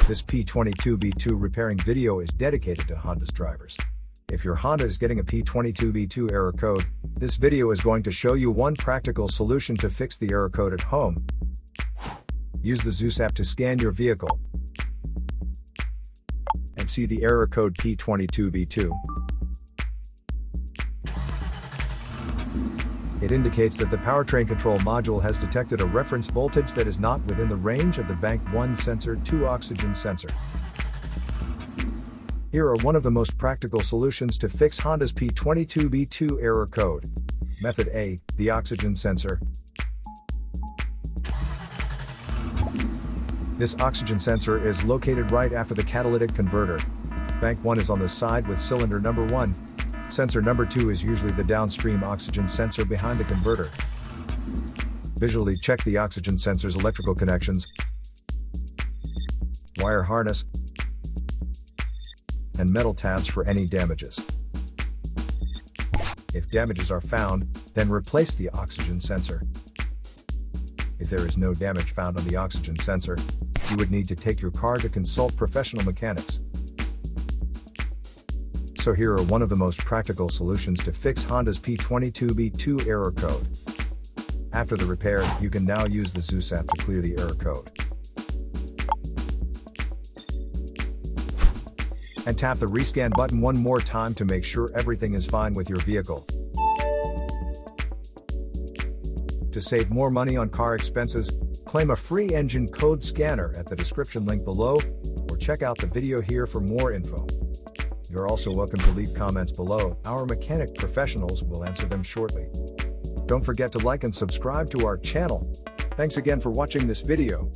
This P22B2 repairing video is dedicated to Honda's drivers. If your Honda is getting a P22B2 error code, this video is going to show you one practical solution to fix the error code at home. Use the Zeus app to scan your vehicle and see the error code P22B2. It indicates that the powertrain control module has detected a reference voltage that is not within the range of the Bank 1 sensor 2 oxygen sensor. Here are one of the most practical solutions to fix Honda's P22B2 error code. Method A, the oxygen sensor. This oxygen sensor is located right after the catalytic converter. Bank 1 is on the side with cylinder number 1. Sensor number 2 is usually the downstream oxygen sensor behind the converter. Visually check the oxygen sensor's electrical connections, wire harness, and metal tabs for any damages. If damages are found, then replace the oxygen sensor. If there is no damage found on the oxygen sensor, you would need to take your car to consult professional mechanics. So here are one of the most practical solutions to fix Honda's P22B2 error code. After the repair, you can now use the Zeus app to clear the error code. And tap the rescan button one more time to make sure everything is fine with your vehicle. To save more money on car expenses, claim a free engine code scanner at the description link below, or check out the video here for more info. You're also welcome to leave comments below. Our mechanic professionals will answer them shortly. Don't forget to like and subscribe to our channel. Thanks again for watching this video.